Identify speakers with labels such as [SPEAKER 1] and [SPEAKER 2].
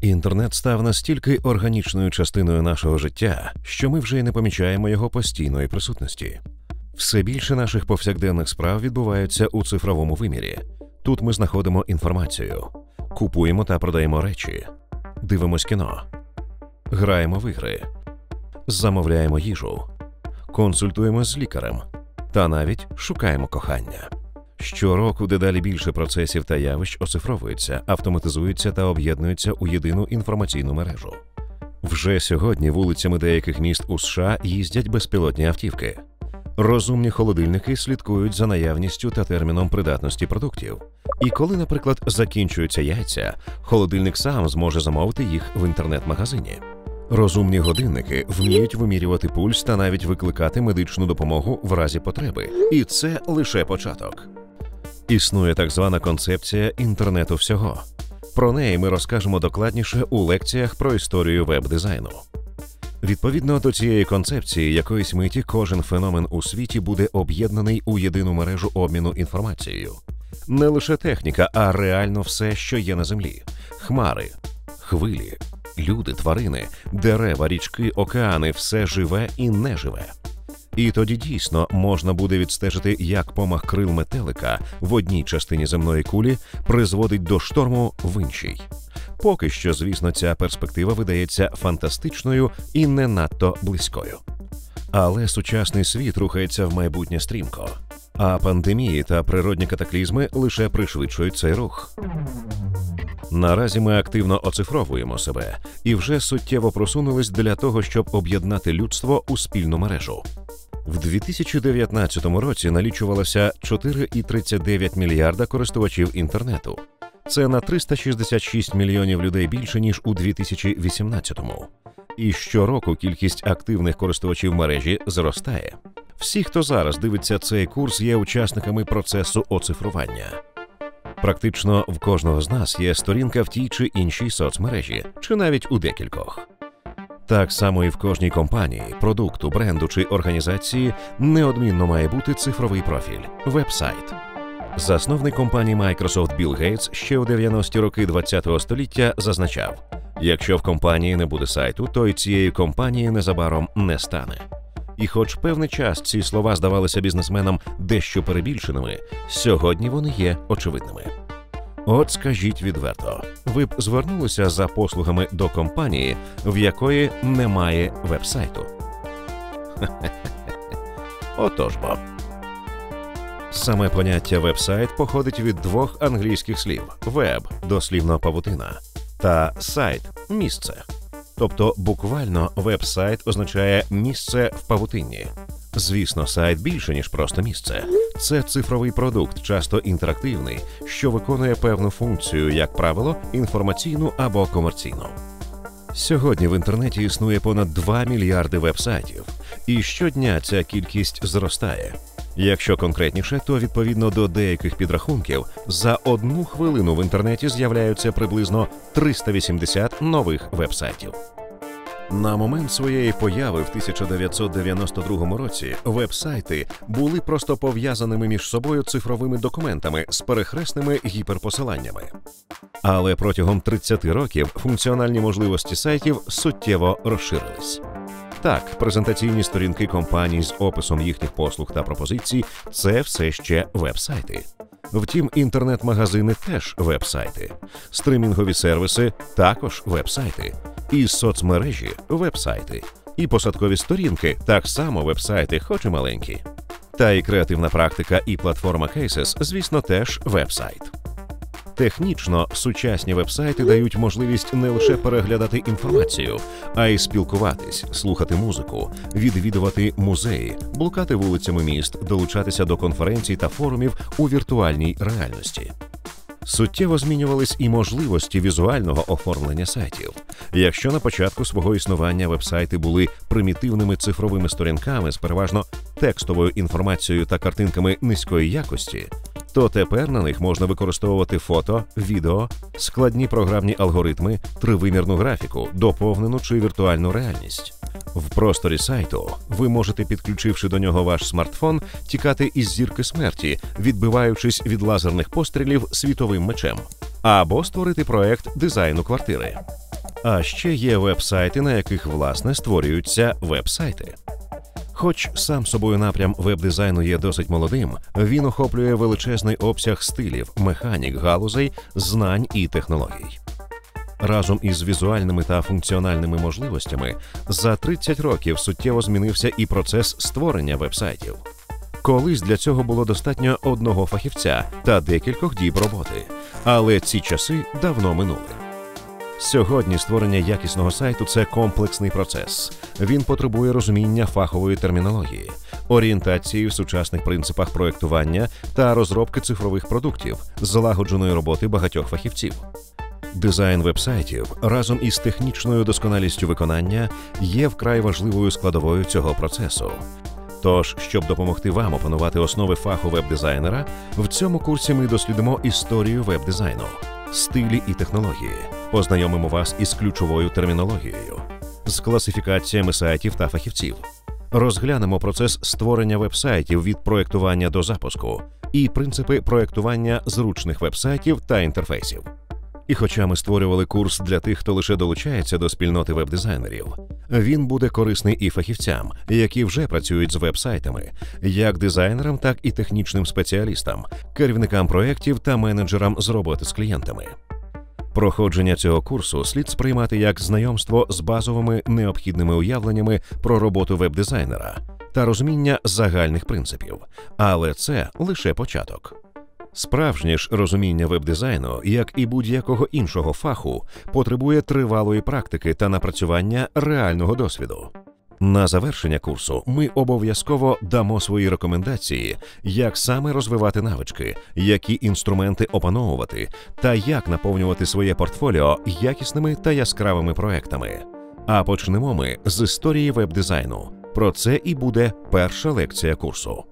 [SPEAKER 1] Інтернет став настільки органічною частиною нашого життя, що ми вже й не помічаємо його постійної присутності. Все більше наших повсякденних справ відбуваються у цифровому вимірі. Тут ми знаходимо інформацію, купуємо та продаємо речі, дивимось кіно, граємо в ігри, замовляємо їжу, консультуємось з лікарем та навіть шукаємо кохання. Щороку дедалі більше процесів та явищ оцифровуються, автоматизуються та об'єднуються у єдину інформаційну мережу. Вже сьогодні вулицями деяких міст у США їздять безпілотні автівки. Розумні холодильники слідкують за наявністю та терміном придатності продуктів. І коли, наприклад, закінчуються яйця, холодильник сам зможе замовити їх в інтернет-магазині. Розумні годинники вміють вимірювати пульс та навіть викликати медичну допомогу в разі потреби. І це лише початок. Існує так звана концепція інтернету всього. Про неї ми розкажемо докладніше у лекціях про історію веб-дизайну. Відповідно до цієї концепції, якоїсь миті кожен феномен у світі буде об'єднаний у єдину мережу обміну інформацією. Не лише техніка, а реально все, що є на землі. Хмари, хвилі, люди, тварини, дерева, річки, океани – все живе і неживе. І тоді дійсно можна буде відстежити, як помах крил метелика в одній частині земної кулі призводить до шторму в іншій. Поки що, звісно, ця перспектива видається фантастичною і не надто близькою. Але сучасний світ рухається в майбутнє стрімко, а пандемії та природні катаклізми лише пришвидшують цей рух. Наразі ми активно оцифровуємо себе і вже суттєво просунулись для того, щоб об'єднати людство у спільну мережу. В 2019 році налічувалося 4,39 мільярда користувачів інтернету. Це на 366 мільйонів людей більше, ніж у 2018-му. І щороку кількість активних користувачів мережі зростає. Всі, хто зараз дивиться цей курс, є учасниками процесу оцифрування. Практично в кожного з нас є сторінка в тій чи іншій соцмережі, чи навіть у декількох. Так само і в кожній компанії, продукту, бренду чи організації неодмінно має бути цифровий профіль – веб-сайт. Засновник компанії Microsoft Білл Гейтс ще у 90-ті роки ХХ століття зазначав: якщо в компанії не буде сайту, то й цієї компанії незабаром не стане. І хоч певний час ці слова здавалися бізнесменам дещо перебільшеними, сьогодні вони є очевидними. От скажіть відверто, ви б звернулися за послугами до компанії, в якої немає веб-сайту? Отож бо. Саме поняття веб-сайт походить від двох англійських слів – «веб» – дослівно павутина, та «сайт» – місце. Тобто буквально веб-сайт означає «місце в павутинні». Звісно, сайт більше, ніж просто місце. Це цифровий продукт, часто інтерактивний, що виконує певну функцію, як правило, інформаційну або комерційну. Сьогодні в інтернеті існує понад 2 мільярди веб-сайтів, і щодня ця кількість зростає. Якщо конкретніше, то відповідно до деяких підрахунків, за 1 хвилину в інтернеті з'являються приблизно 380 нових веб-сайтів. На момент своєї появи в 1992 році веб-сайти були просто пов'язаними між собою цифровими документами з перехресними гіперпосиланнями. Але протягом 30 років функціональні можливості сайтів суттєво розширились. Так, презентаційні сторінки компаній з описом їхніх послуг та пропозицій – це все ще веб-сайти. Втім, інтернет-магазини теж веб-сайти. Стримінгові сервіси – також веб-сайти. І соцмережі – веб-сайти. І посадкові сторінки – так само веб-сайти, хоч і маленькі. Та і креативна практика, і платформа Cases, звісно, теж веб-сайт. Технічно сучасні веб-сайти дають можливість не лише переглядати інформацію, а й спілкуватись, слухати музику, відвідувати музеї, блукати вулицями міст, долучатися до конференцій та форумів у віртуальній реальності. Суттєво змінювались і можливості візуального оформлення сайтів. Якщо на початку свого існування веб-сайти були примітивними цифровими сторінками з переважно текстовою інформацією та картинками низької якості, то тепер на них можна використовувати фото, відео, складні програмні алгоритми, тривимірну графіку, доповнену чи віртуальну реальність. В просторі сайту ви можете, підключивши до нього ваш смартфон, тікати із зірки смерті, відбиваючись від лазерних пострілів світовим мечем, або створити проект дизайну квартири. А ще є веб-сайти, на яких, власне, створюються веб-сайти. Хоч сам собою напрям веб-дизайну є досить молодим, він охоплює величезний обсяг стилів, механік, галузей, знань і технологій. Разом із візуальними та функціональними можливостями за 30 років суттєво змінився і процес створення веб-сайтів. Колись для цього було достатньо одного фахівця та декількох діб роботи, але ці часи давно минули. Сьогодні створення якісного сайту – це комплексний процес. Він потребує розуміння фахової термінології, орієнтації в сучасних принципах проєктування та розробки цифрових продуктів, злагодженої роботи багатьох фахівців. Дизайн веб-сайтів разом із технічною досконалістю виконання є вкрай важливою складовою цього процесу. Тож, щоб допомогти вам опанувати основи фаху веб-дизайнера, в цьому курсі ми дослідимо історію веб-дизайну, стилі і технології, познайомимо вас із ключовою термінологією, з класифікаціями сайтів та фахівців, розглянемо процес створення веб-сайтів від проєктування до запуску і принципи проєктування зручних веб-сайтів та інтерфейсів. І хоча ми створювали курс для тих, хто лише долучається до спільноти веб-дизайнерів, він буде корисний і фахівцям, які вже працюють з веб-сайтами, як дизайнерам, так і технічним спеціалістам, керівникам проєктів та менеджерам з роботи з клієнтами. Проходження цього курсу слід сприймати як знайомство з базовими необхідними уявленнями про роботу веб-дизайнера та розуміння загальних принципів. Але це лише початок. Справжнє ж розуміння веб-дизайну, як і будь-якого іншого фаху, потребує тривалої практики та напрацювання реального досвіду. На завершення курсу ми обов'язково дамо свої рекомендації, як саме розвивати навички, які інструменти опановувати та як наповнювати своє портфоліо якісними та яскравими проектами. А почнемо ми з історії веб-дизайну. Про це і буде перша лекція курсу.